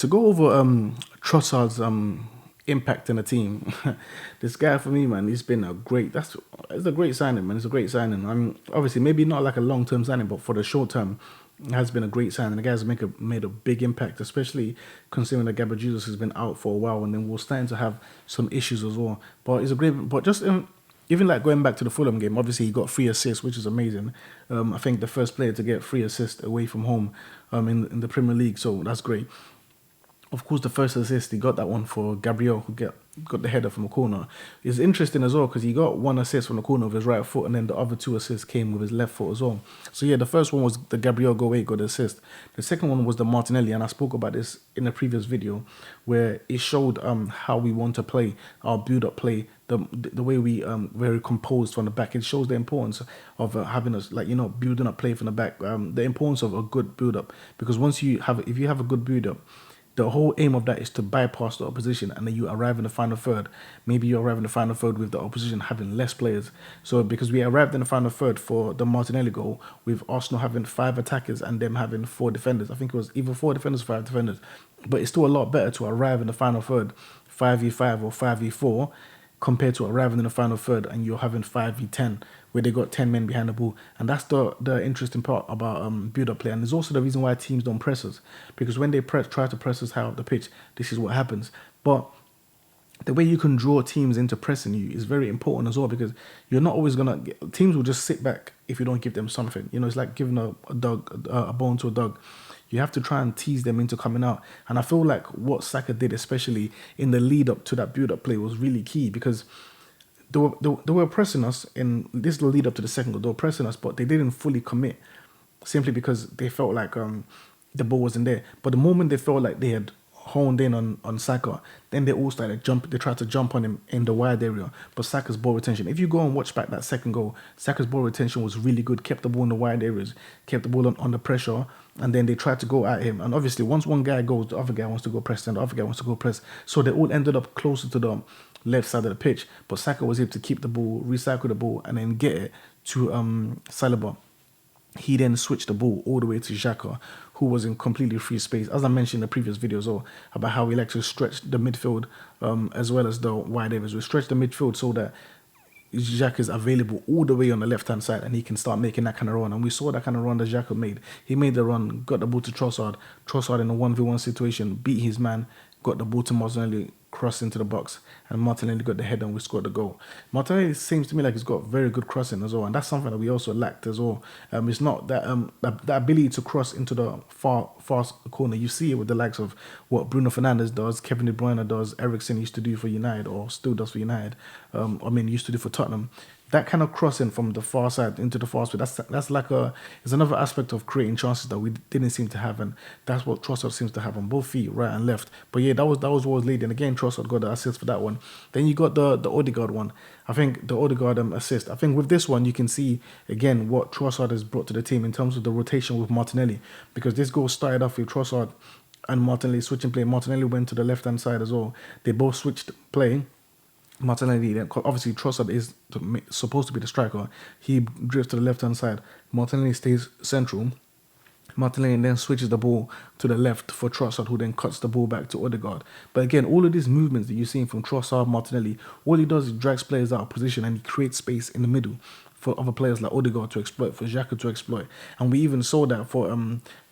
To go over Trossard's impact in the team, this guy for me, man, he's been a great. It's a great signing, man. It's a great signing. I mean, obviously, maybe not like a long term signing, but for the short term, it has been a great signing. The guy's made a big impact, especially considering that Gabriel Jesus has been out for a while, and then we're starting to have some issues as well. But it's a great. But just even like going back to the Fulham game, obviously he got 3 assists, which is amazing. I think the first player to get 3 assists away from home, in the Premier League, so that's great. Of course, the first assist, he got that one for Gabriel, who got the header from a corner. It's interesting as well because he got 1 assist from the corner with his right foot, and then the other 2 assists came with his left foot as well. So yeah, the first one was the Gabriel go away, got the assist. The second one was the Martinelli, and I spoke about this in a previous video where it showed how we want to play, our build-up play, the way we very composed from the back. It shows the importance of having us building up play from the back. The importance of a good build-up, because if you have a good build-up, the whole aim of that is to bypass the opposition, and then you arrive in the final third. Maybe you arrive in the final third with the opposition having less players. So because we arrived in the final third for the Martinelli goal, with Arsenal having 5 attackers and them having 4 defenders. I think it was either 4 defenders or 5 defenders. But it's still a lot better to arrive in the final third 5v5 or 5v4 compared to arriving in the final third and you're having 5v10 where they got 10 men behind the ball. And that's the interesting part about build-up play. And there's also the reason why teams don't press us, because when they try to press us high up the pitch, this is what happens. But the way you can draw teams into pressing you is very important as well, because you're not always gonna teams will just sit back if you don't give them something. It's like giving a bone to a dog. You have to try and tease them into coming out. And I feel like what Saka did, especially in the lead up to that build up play, was really key, because they were pressing us in this lead up to the second goal. They were pressing us, but they didn't fully commit simply because they felt like the ball wasn't there. But the moment they felt like they had honed in on Saka, then they all started they tried to jump on him in the wide area. But Saka's ball retention, if you go and watch back that second goal, Saka's ball retention was really good, kept the ball in the wide areas, kept the ball under pressure, and then they tried to go at him. And obviously once one guy goes, the other guy wants to go press, and the other guy wants to go press. So they all ended up closer to the left side of the pitch. But Saka was able to keep the ball, recycle the ball, and then get it to Saliba. He then switched the ball all the way to Xhaka, who was in completely free space. As I mentioned in the previous videos, about how we like to stretch the midfield as well as the wide areas. We stretch the midfield so that Xhaka is available all the way on the left-hand side, and he can start making that kind of run. And we saw that kind of run that Xhaka made. He made the run, got the ball to Trossard. Trossard in a 1v1 situation beat his man, got the ball to Martinelli, crossed into the box, and Martinelli got the head and we scored the goal. Martinelli seems to me like he's got very good crossing as well, and that's something that we also lacked as well. It's not that that ability to cross into the far corner. You see it with the likes of what Bruno Fernandes does, Kevin De Bruyne does, Eriksen used to do for United, or still does for United. Used to do for Tottenham. That kind of crossing from the far side into the far side, that's like it's another aspect of creating chances that we didn't seem to have, and that's what Trossard seems to have on both feet, right and left. But yeah, that was what was leading. Again, Trossard got the assist for that one. Then you got the Odegaard one. I think the Odegaard assist. I think with this one you can see again what Trossard has brought to the team in terms of the rotation with Martinelli, because this goal started off with Trossard and Martinelli switching play. Martinelli went to the left hand side as well. They both switched play. Martinelli, obviously Trossard is supposed to be the striker. He drifts to the left hand side. Martinelli stays central. Martinelli then switches the ball to the left for Trossard, who then cuts the ball back to Odegaard. But again, all of these movements that you're seeing from Trossard, Martinelli, all he does is drags players out of position and he creates space in the middle for other players like Odegaard to exploit, for Xhaka to exploit. And we even saw that for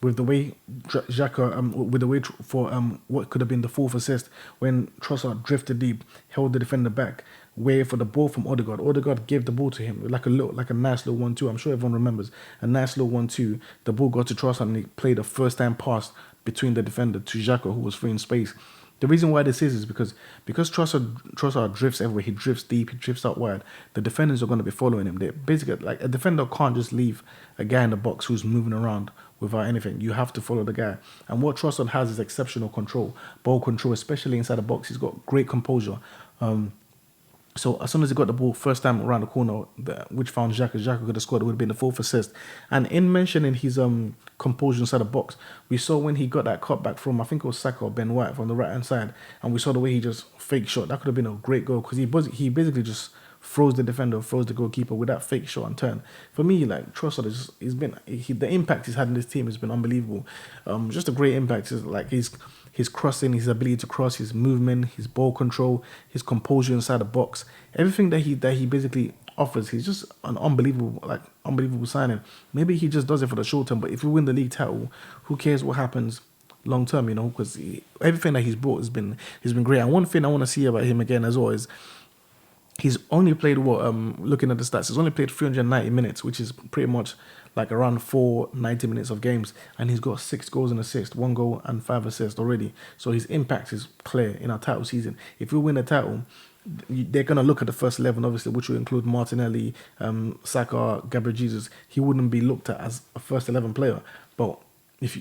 with the way Xhaka with the way for what could have been the fourth assist, when Trossard drifted deep, held the defender back, waited for the ball from Odegaard. Odegaard gave the ball to him like a nice little 1-2. I'm sure everyone remembers a nice little 1-2. The ball got to Trossard and he played a first time pass between the defender to Xhaka, who was free in space. The reason why this is because Trossard drifts everywhere. He drifts deep. He drifts out wide. The defenders are going to be following him. They basically, like, a defender can't just leave a guy in the box who's moving around without anything. You have to follow the guy. And what Trossard has is exceptional control, ball control, especially inside the box. He's got great composure. So as soon as he got the ball first time around the corner, which found Xhaka could have scored. It would have been the fourth assist. And in mentioning his composure inside the box, we saw when he got that cut back from, I think it was Saka or Ben White from the right hand side, and we saw the way he just fake shot. That could have been a great goal, because he basically just froze the defender, froze the goalkeeper with that fake shot and turn. For me, like, Trossard the impact he's had in this team has been unbelievable. Just a great impact. He's his crossing, his ability to cross, his movement, his ball control, his composure inside the box, everything that he basically offers. He's just an unbelievable signing. Maybe he just does it for the short term, but if we win the league title, who cares what happens long term? Because everything that he's brought has been great. And one thing I want to see about him again as well is he's only played looking at the stats, he's only played 390 minutes, which is pretty much like around 490 minutes of games, and he's got 6 goals and assists, 1 goal and 5 assists already. So his impact is clear in our title season. If we win the title, they're going to look at the first 11, obviously, which will include Martinelli, Saka, Gabriel Jesus. He wouldn't be looked at as a first 11 player, but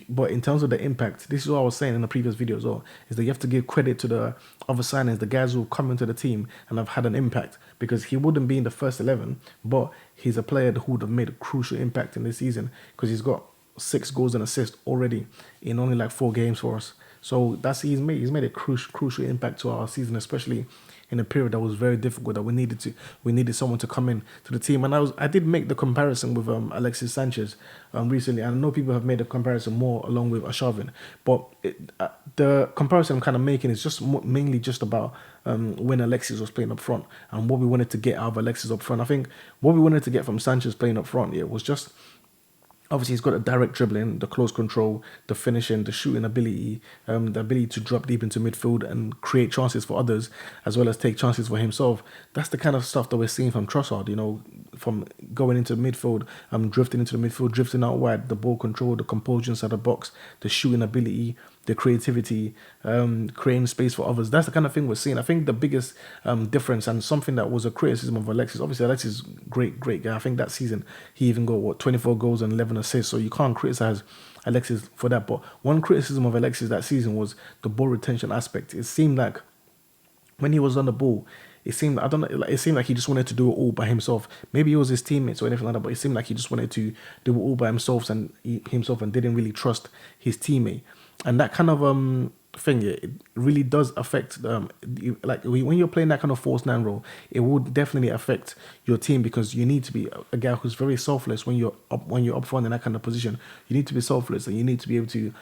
but in terms of the impact, this is what I was saying in the previous video as well, is that you have to give credit to the other signings, the guys who come into the team and have had an impact, because he wouldn't be in the first 11, but he's a player who would have made a crucial impact in this season, because he's got 6 goals and assists already in only like 4 games for us. So he's made a crucial impact to our season, especially in a period that was very difficult, that we needed someone to come in to the team. And I did make the comparison with Alexis Sanchez recently, and I know people have made a comparison more along with Arshavin, but the comparison I'm kind of making is just mainly just about when Alexis was playing up front and what we wanted to get out of Alexis up front. I think what we wanted to get from Sanchez playing up front, was just, obviously, he's got a direct dribbling, the close control, the finishing, the shooting ability, the ability to drop deep into midfield and create chances for others, as well as take chances for himself. That's the kind of stuff that we're seeing from Trossard, from going into midfield, drifting into the midfield, drifting out wide, the ball control, the composure inside the box, the shooting ability, the creativity, creating space for others. That's the kind of thing we're seeing. I think the biggest difference, and something that was a criticism of Alexis, obviously Alexis is great guy. I think that season he even got 24 goals and 11 assists, so you can't criticize Alexis for that. But one criticism of Alexis that season was the ball retention aspect. It seemed like when he was on the ball, it seemed like he just wanted to do it all by himself. Maybe it was his teammates or anything like that, but it seemed like he just wanted to do it all by himself and didn't really trust his teammate. And that kind of thing, it really does affect when you're playing that kind of false nine role, it would definitely affect your team, because you need to be a guy who's very selfless when you're up front in that kind of position. You need to be selfless, and you need to be able to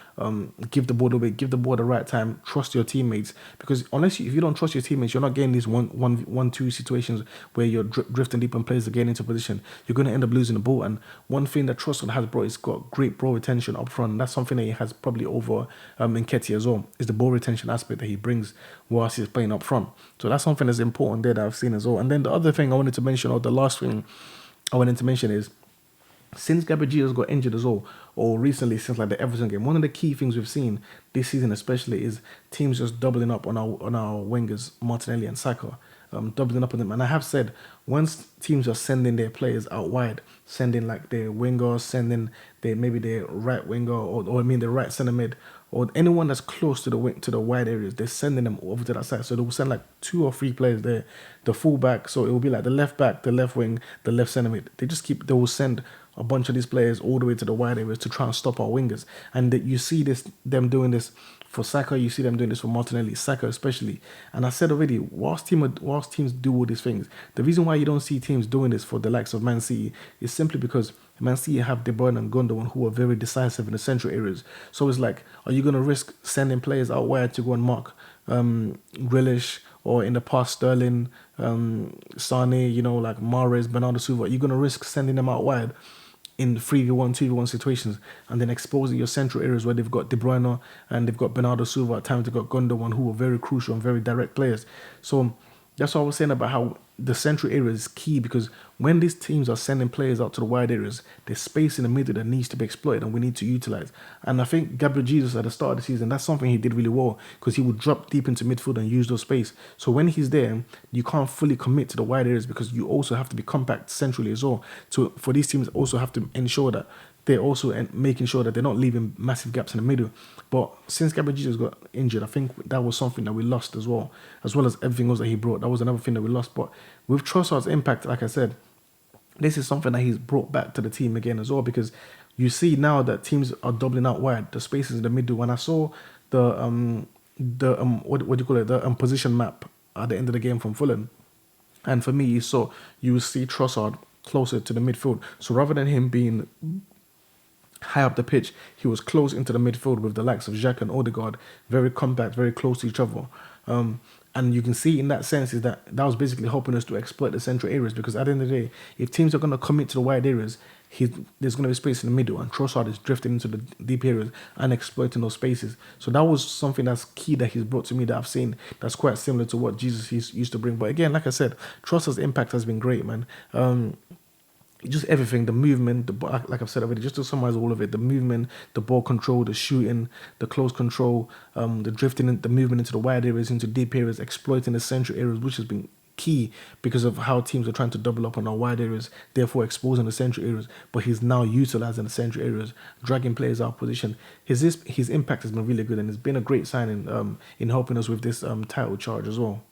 give the ball away, give the ball the right time, trust your teammates, because if you don't trust your teammates, you're not getting these 1-1-2 situations where you're drifting deep and players are getting into position. You're going to end up losing the ball. And one thing that Trossard has brought is got great ball retention up front. And that's something that he has probably over Nketiah as well, is the ball retention aspect that he brings whilst he's playing up front. So that's something that's important there that I've seen as well. And then the other thing I wanted to mention, or the last thing I wanted to mention, is since Gabriel Jesus got injured as well, or recently since like the Everton game, one of the key things we've seen this season especially is teams just doubling up on our wingers, Martinelli and Saka, doubling up on them. And I have said, once teams are sending their players out wide, sending like their wingers, sending their right winger, or the right centre mid, or anyone that's close to the wide areas, they're sending them over to that side. So they'll send like 2 or 3 players there, the full back. So it will be like the left back, the left wing, the left centre mid. They will send a bunch of these players all the way to the wide areas to try and stop our wingers. And you see them doing this for Saka, you see them doing this for Martinelli, Saka especially. And I said already, whilst teams do all these things, the reason why you don't see teams doing this for the likes of Man City is simply because Man City have De Bruyne and Gundogan, who are very decisive in the central areas. So it's like, are you going to risk sending players out wide to go and mark Grealish, or in the past Sterling, Sane, like Mahrez, Bernardo Silva? Are you going to risk sending them out wide in 3v1, 2v1 situations, and then exposing your central areas where they've got De Bruyne and they've got Bernardo Silva, at times they've got Gundogan, who are very crucial and very direct players? So that's what I was saying about how the central area is key, because when these teams are sending players out to the wide areas, there's space in the middle that needs to be exploited and we need to utilize. And I think Gabriel Jesus at the start of the season, that's something he did really well, because he would drop deep into midfield and use those space. So when he's there, you can't fully commit to the wide areas, because you also have to be compact centrally as well. So for these teams, also have to ensure that they're also making sure that they're not leaving massive gaps in the middle. But since Gabriel Jesus got injured, I think that was something that we lost as well as everything else that he brought. That was another thing that we lost. But with Trossard's impact, like I said, this is something that he's brought back to the team again as well, because you see now that teams are doubling out wide, the spaces in the middle. When I saw the position map at the end of the game from Fulham, and for me, you see Trossard closer to the midfield. So rather than him high up the pitch. He was close into the midfield with the likes of Xhaka and Odegaard, very compact, very close to each other. And you can see in that sense is that was basically helping us to exploit the central areas, because at the end of the day, if teams are going to commit to the wide areas, there's going to be space in the middle, and Trossard is drifting into the deep areas and exploiting those spaces. So that was something that's key that he's brought to me that I've seen that's quite similar to what Jesus used to bring. But again, like I said, Trossard's impact has been great, man. Just everything, the movement, like I've said already, just to summarize all of it, the movement, the ball control, the shooting, the close control, the drifting, the movement into the wide areas, into deep areas, exploiting the central areas, which has been key because of how teams are trying to double up on our wide areas, therefore exposing the central areas. But he's now utilizing the central areas, dragging players out of position. His impact has been really good, and it's been a great signing in helping us with this title charge as well.